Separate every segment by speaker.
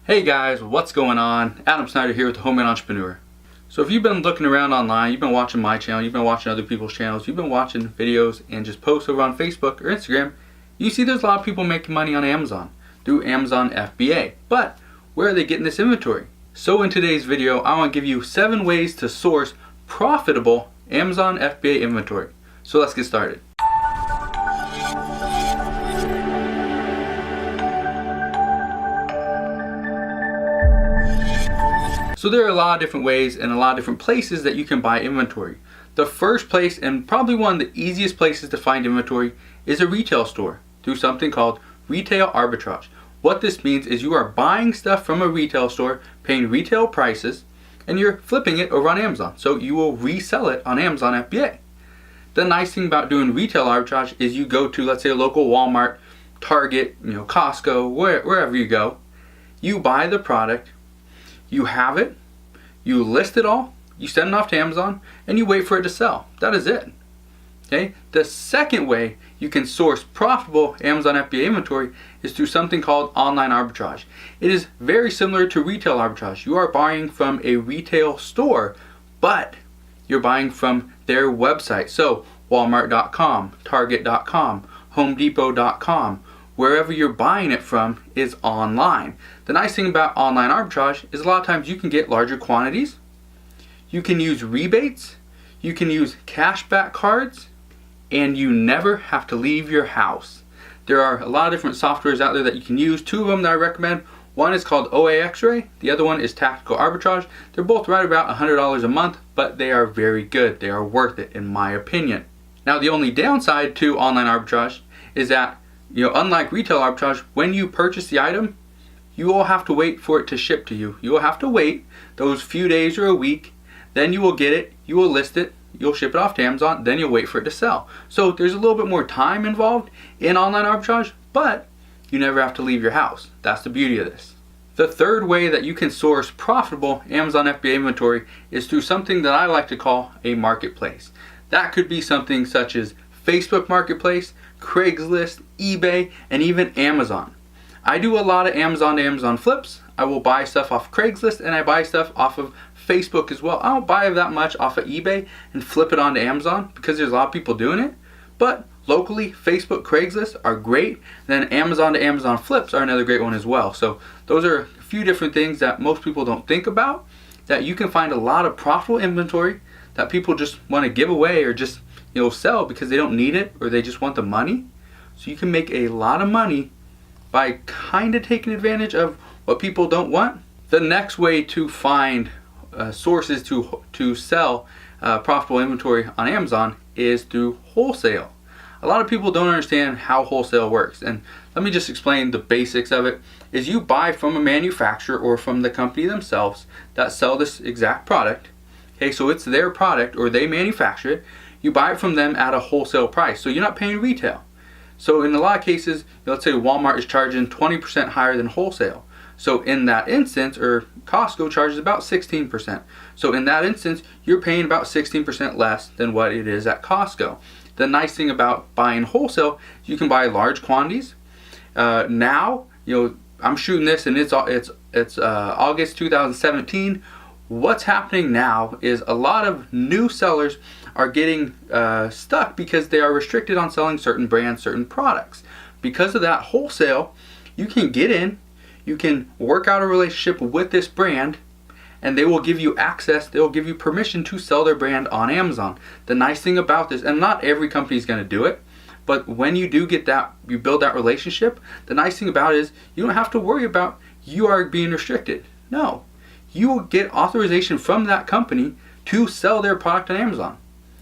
Speaker 1: Hey guys, what's going on? Adam Snyder here with the Homemade Entrepreneur. So if you've been looking around online, you've been watching my channel, you've been watching other people's channels, you've been watching videos and just posts over on Facebook or Instagram, you see there's a lot of people making money on Amazon through Amazon FBA. But where are they getting this inventory? So in today's video, I want to give you 7 ways to source profitable Amazon FBA inventory. So let's get started. So there are a lot of different ways and a lot of different places that you can buy inventory. The first place, and probably one of the easiest places to find inventory, is a retail store through something called retail arbitrage. What this means is you are buying stuff from a retail store, paying retail prices, and you're flipping it over on Amazon. So you will resell it on Amazon FBA. The nice thing about doing retail arbitrage is you go to, let's say, a local Walmart, Target, Costco, wherever you go. You buy the product, you have it, you list it all, you send it off to Amazon, and you wait for it to sell. That is it. Okay? The second way you can source profitable Amazon FBA inventory is through something called online arbitrage. It is very similar to retail arbitrage. You are buying from a retail store, but you're buying from their website. So Walmart.com, Target.com, HomeDepot.com, wherever you're buying it from is online. The nice thing about online arbitrage is a lot of times you can get larger quantities, you can use rebates, you can use cashback cards, and you never have to leave your house. There are a lot of different softwares out there that you can use. 2 of them that I recommend. One is called OA X-Ray, the other one is Tactical Arbitrage. They're both right about $100 a month, but they are very good. They are worth it in my opinion. Now the only downside to online arbitrage is that unlike retail arbitrage, when you purchase the item, you will have to wait for it to ship to you. You will have to wait those few days or a week, then you will get it, you will list it, you'll ship it off to Amazon, then you'll wait for it to sell. So there's a little bit more time involved in online arbitrage, but you never have to leave your house. That's the beauty of this. The third way that you can source profitable Amazon FBA inventory is through something that I like to call a marketplace. That could be something such as Facebook Marketplace, Craigslist, eBay, and even Amazon. I do a lot of Amazon to Amazon flips. I will buy stuff off Craigslist and I buy stuff off of Facebook as well. I don't buy that much off of eBay and flip it onto Amazon because there's a lot of people doing it. But locally, Facebook, Craigslist are great. Then Amazon to Amazon flips are another great one as well. So those are a few different things that most people don't think about, that you can find a lot of profitable inventory that people just want to give away or just sell because they don't need it or they just want the money. So you can make a lot of money by kind of taking advantage of what people don't want. The next way to find sources to sell profitable inventory on Amazon is through wholesale. A lot of people don't understand how wholesale works, and let me just explain the basics of it. Is you buy from a manufacturer or from the company themselves that sell this exact product. Okay, so it's their product or they manufacture it. You buy it from them at a wholesale price, so you're not paying retail. So in a lot of cases, let's say Walmart is charging 20% higher than wholesale. So in that instance, or Costco charges about 16%. So in that instance, you're paying about 16% less than what it is at Costco. The nice thing about buying wholesale, you can buy large quantities. Now, I'm shooting this and it's August 2017. What's happening now is a lot of new sellers are getting stuck because they are restricted on selling certain brands, certain products. Because of that wholesale, you can get in, you can work out a relationship with this brand, and they will give you access, they will give you permission to sell their brand on Amazon. The nice thing about this, and not every company is going to do it, but when you do get that, you build that relationship, the nice thing about it is you don't have to worry about you are being restricted. No. You will get authorization from that company to sell their product on Amazon.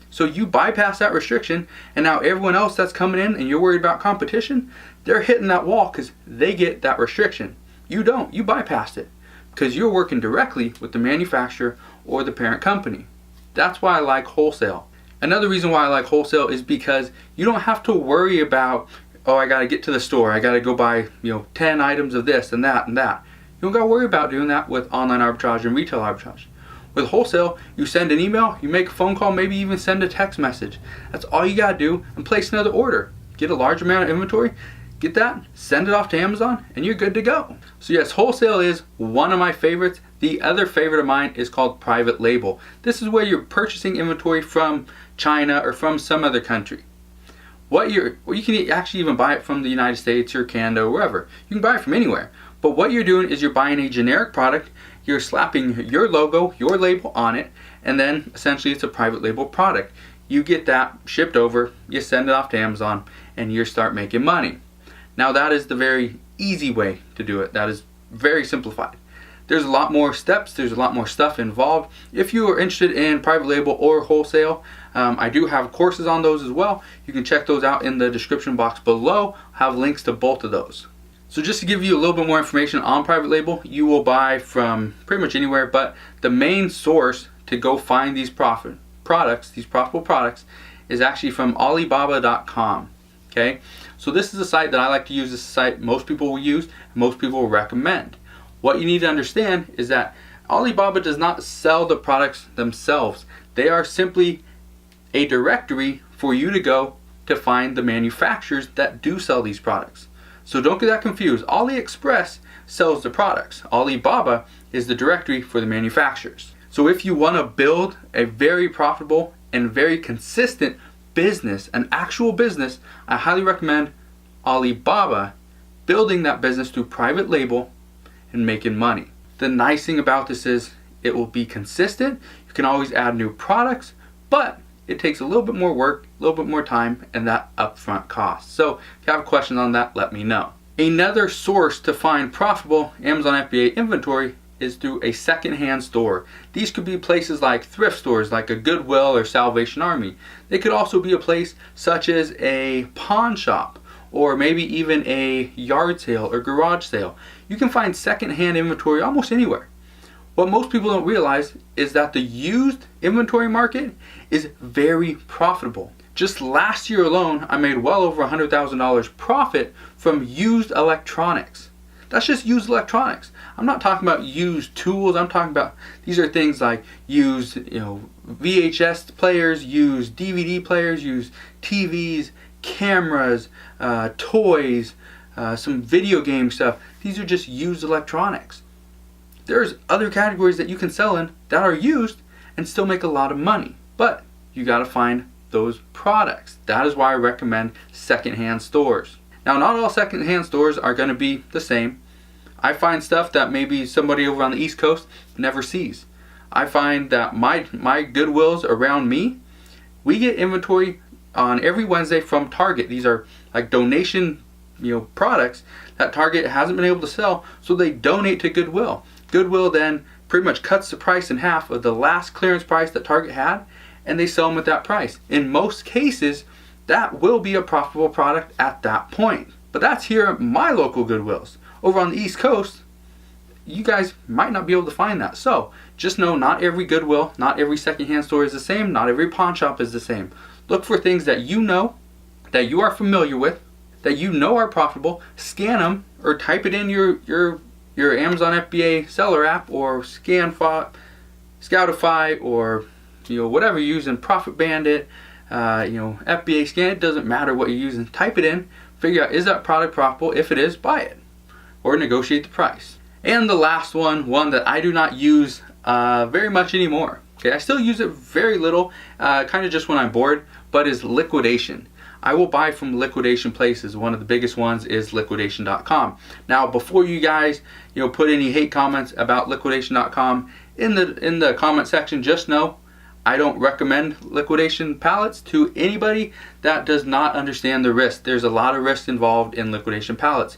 Speaker 1: So you bypass that restriction, and now everyone else that's coming in and you're worried about competition, they're hitting that wall because they get that restriction. You don't. You bypassed it because you're working directly with the manufacturer or the parent company. That's why I like wholesale. Another reason why I like wholesale is because you don't have to worry about, oh, I got to get to the store. I got to go buy 10 items of this and that and that. You don't got to worry about doing that with online arbitrage and retail arbitrage. With wholesale, you send an email, you make a phone call, maybe even send a text message. That's all you got to do, and place another order. Get a large amount of inventory, get that, send it off to Amazon, and you're good to go. So yes, wholesale is one of my favorites. The other favorite of mine is called private label. This is where you're purchasing inventory from China or from some other country. You can actually even buy it from the United States or Canada or wherever. You can buy it from anywhere. But what you're doing is you're buying a generic product, you're slapping your logo, your label on it, and then essentially it's a private label product. You get that shipped over, you send it off to Amazon, and you start making money. Now that is the very easy way to do it. That is very simplified. There's a lot more steps, there's a lot more stuff involved. If you are interested in private label or wholesale, I do have courses on those as well. You can check those out in the description box below. I have links to both of those. So just to give you a little bit more information on private label, you will buy from pretty much anywhere, but the main source to go find these profitable products, is actually from Alibaba.com. Okay, so this is a site that I like to use. This is a site most people will use, most people will recommend. What you need to understand is that Alibaba does not sell the products themselves. They are simply a directory for you to go to find the manufacturers that do sell these products. So don't get that confused. AliExpress sells the products. Alibaba is the directory for the manufacturers. So if you want to build a very profitable and very consistent business, an actual business, I highly recommend Alibaba, building that business through private label and making money. The nice thing about this is it will be consistent. You can always add new products, but it takes a little bit more work, a little bit more time, and that upfront cost. So if you have questions on that, let me know. Another source to find profitable Amazon FBA inventory is through a secondhand store. These could be places like thrift stores, like a Goodwill or Salvation Army. They could also be a place such as a pawn shop, or maybe even a yard sale or garage sale. You can find secondhand inventory almost anywhere. What most people don't realize is that the used inventory market is very profitable. Just last year alone, I made well over $100,000 profit from used electronics. That's just used electronics. I'm not talking about used tools. I'm talking about, these are things like used, VHS players, used DVD players, used TVs, cameras, toys, some video game stuff. These are just used electronics. There's other categories that you can sell in that are used and still make a lot of money, but you got to find those products. That is why I recommend secondhand stores. Now, not all secondhand stores are going to be the same. I find stuff that maybe somebody over on the East Coast never sees. I find that my Goodwills around me, we get inventory on every Wednesday from Target. These are like donation products that Target hasn't been able to sell, so they donate to Goodwill. Goodwill then pretty much cuts the price in half of the last clearance price that Target had, and they sell them at that price. In most cases, that will be a profitable product at that point. But that's here at my local Goodwills. Over on the East Coast, you guys might not be able to find that. So just know not every Goodwill, not every secondhand store is the same, not every pawn shop is the same. Look for things that you know, that you are familiar with, that you know are profitable, scan them or type it in your Amazon FBA seller app or Scoutify or whatever you're using, Profit Bandit, FBA scan, it doesn't matter what you're using. Type it in, figure out is that product profitable? If it is, buy it or negotiate the price. And the last one that I do not use very much anymore. Okay, I still use it very little, kind of just when I'm bored, but is liquidation. I will buy from liquidation places. One of the biggest ones is liquidation.com. Now, before you guys put any hate comments about liquidation.com in the comment section, just know I don't recommend liquidation pallets to anybody that does not understand the risk. There's a lot of risk involved in liquidation pallets.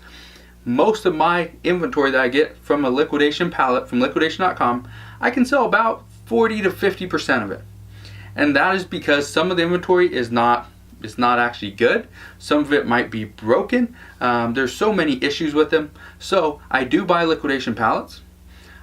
Speaker 1: Most of my inventory that I get from a liquidation pallet from liquidation.com, I can sell about 40 to 50% of it. And that is because some of the inventory is not actually good. Some of it might be broken. There's so many issues with them. So I do buy liquidation pallets.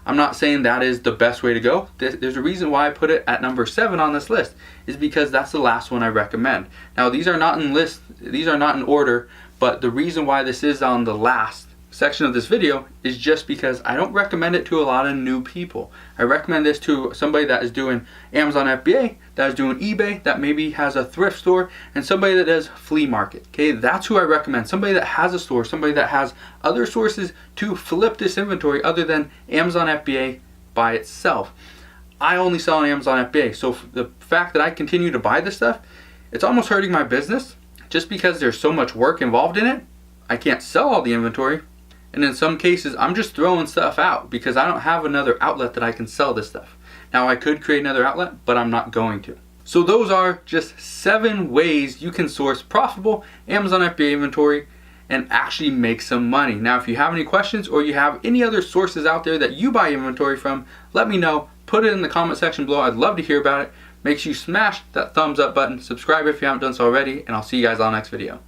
Speaker 1: I'm not saying that is the best way to go. There's a reason why I put it at number 7 on this list, is because that's the last one I recommend. Now these are not in order, but the reason why this is on the last section of this video is just because I don't recommend it to a lot of new people. I recommend this to somebody that is doing Amazon FBA, that is doing eBay, that maybe has a thrift store, and somebody that does flea market. Okay, that's who I recommend. Somebody that has a store, somebody that has other sources to flip this inventory other than Amazon FBA by itself. I only sell on Amazon FBA, so the fact that I continue to buy this stuff, it's almost hurting my business just because there's so much work involved in it. I can't sell all the inventory. And in some cases, I'm just throwing stuff out because I don't have another outlet that I can sell this stuff. Now, I could create another outlet, but I'm not going to. So those are just 7 ways you can source profitable Amazon FBA inventory and actually make some money. Now, if you have any questions or you have any other sources out there that you buy inventory from, let me know. Put it in the comment section below. I'd love to hear about it. Make sure you smash that thumbs up button. Subscribe if you haven't done so already, and I'll see you guys on the next video.